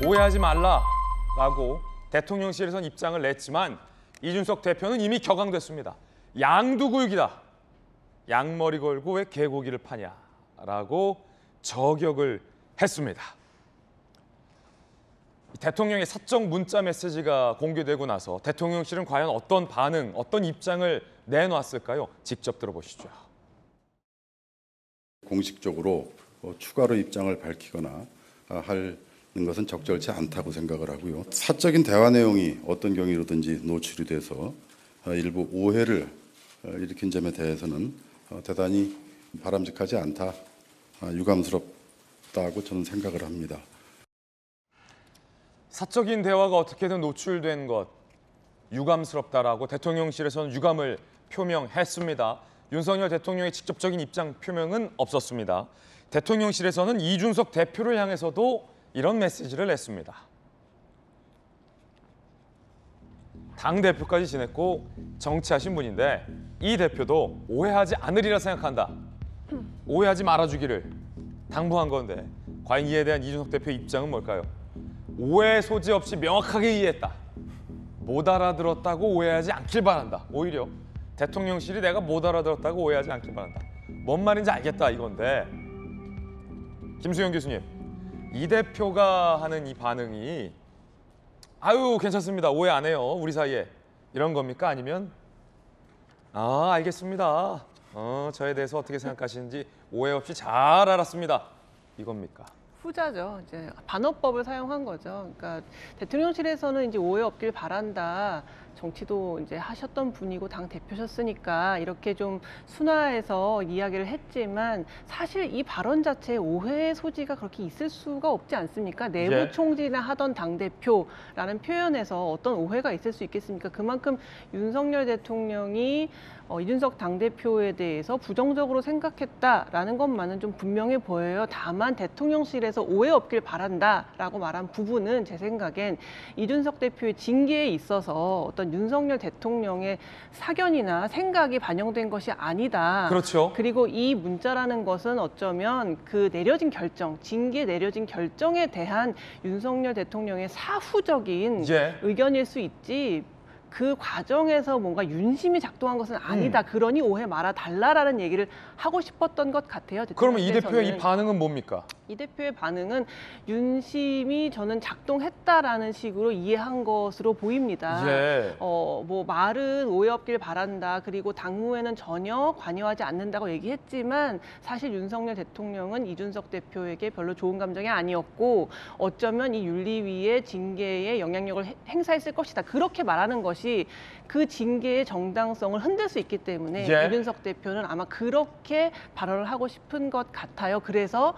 오해하지 말라라고 대통령실에선 입장을 냈지만 이준석 대표는 이미 격앙됐습니다. 양두구육이다. 양머리 걸고 왜 개고기를 파냐라고 저격을 했습니다. 대통령의 사적 문자 메시지가 공개되고 나서 대통령실은 과연 어떤 반응, 어떤 입장을 내놨을까요? 직접 들어보시죠. 공식적으로 추가로 입장을 밝히거나 하는 것은 적절치 않다고 생각을 하고요. 사적인 대화 내용이 어떤 경위로든지 노출이 돼서 일부 오해를 일으킨 점에 대해서는 대단히 바람직하지 않다, 유감스럽다고 저는 생각을 합니다. 사적인 대화가 어떻게든 노출된 것, 유감스럽다라고 대통령실에서는 유감을 표명했습니다. 윤석열 대통령의 직접적인 입장 표명은 없었습니다. 대통령실에서는 이준석 대표를 향해서도 이런 메시지를 냈습니다. 당대표까지 지냈고 정치하신 분인데 이 대표도 오해하지 않으리라 생각한다. 오해하지 말아주기를 당부한 건데 과연 이에 대한 이준석 대표의 입장은 뭘까요? 오해 소지 없이 명확하게 이해했다. 못 알아들었다고 오해하지 않길 바란다. 오히려 대통령실이 내가 못 알아들었다고 오해하지 않길 바란다. 뭔 말인지 알겠다 이건데 김수영 교수님, 이 대표가 하는 이 반응이 아유 괜찮습니다. 오해 안 해요. 우리 사이에. 이런 겁니까? 아니면 알겠습니다. 저에 대해서 어떻게 생각하시는지 오해 없이 잘 알았습니다. 이겁니까? 후자죠. 이제 반어법을 사용한 거죠. 그러니까 대통령실에서는 이제 오해 없길 바란다. 정치도 이제 하셨던 분이고 당 대표셨으니까 이렇게 좀 순화해서 이야기를 했지만 사실 이 발언 자체에 오해의 소지가 그렇게 있을 수가 없지 않습니까? 내부 총질이나 하던 당 대표라는 표현에서 어떤 오해가 있을 수 있겠습니까? 그만큼 윤석열 대통령이 이준석 당대표에 대해서 부정적으로 생각했다라는 것만은 좀 분명해 보여요. 다만 대통령실에서 오해 없길 바란다라고 말한 부분은 제 생각엔 이준석 대표의 징계에 있어서 어떤 윤석열 대통령의 사견이나 생각이 반영된 것이 아니다. 그렇죠. 그리고 이 문자라는 것은 어쩌면 그 내려진 결정, 징계 내려진 결정에 대한 윤석열 대통령의 사후적인 의견일 수 있지 그 과정에서 뭔가 윤심이 작동한 것은 아니다. 그러니 오해 말아달라라는 얘기를 하고 싶었던 것 같아요. 그러면 이 대표의 이 반응은 뭡니까? 이 대표의 반응은 윤심이 저는 작동했다라는 식으로 이해한 것으로 보입니다. 뭐 말은 오해 없길 바란다. 그리고 당무에는 전혀 관여하지 않는다고 얘기했지만 사실 윤석열 대통령은 이준석 대표에게 별로 좋은 감정이 아니었고 어쩌면 이 윤리위의 징계에 영향력을 행사했을 것이다. 그렇게 말하는 것이 그 징계의 정당성을 흔들 수 있기 때문에 이준석 대표는 아마 그렇게 발언을 하고 싶은 것 같아요. 그래서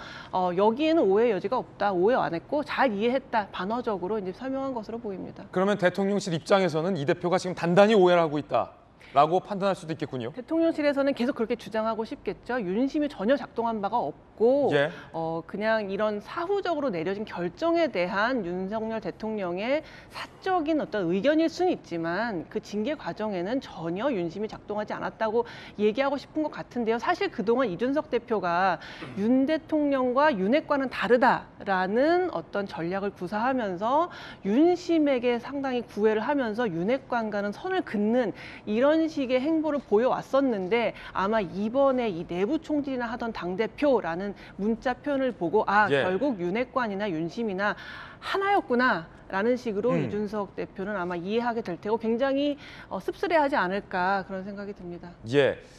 여기에는 오해 여지가 없다. 오해 안 했고 잘 이해했다. 반어적으로 이제 설명한 것으로 보입니다. 그러면 대통령실 입장에서는 이 대표가 지금 단단히 오해를 하고 있다라고 판단할 수도 있겠군요. 대통령실에서는 계속 그렇게 주장하고 싶겠죠. 윤심이 전혀 작동한 바가 없고 그냥 이런 사후적으로 내려진 결정에 대한 윤석열 대통령의 사적인 어떤 의견일 수는 있지만 그 징계 과정에는 전혀 윤심이 작동하지 않았다고 얘기하고 싶은 것 같은데요. 사실 그동안 이준석 대표가 윤 대통령과 윤핵관은 다르다라는 어떤 전략을 구사하면서 윤심에게 상당히 구애를 하면서 윤핵관과는 선을 긋는 이런 식의 행보를 보여왔었는데 아마 이번에 이 내부 총질이나 하던 당대표라는 문자 표현을 보고 결국 윤핵관이나 윤심이나 하나였구나 라는 식으로 이준석 대표는 아마 이해하게 될 테고 굉장히 씁쓸해하지 않을까 그런 생각이 듭니다.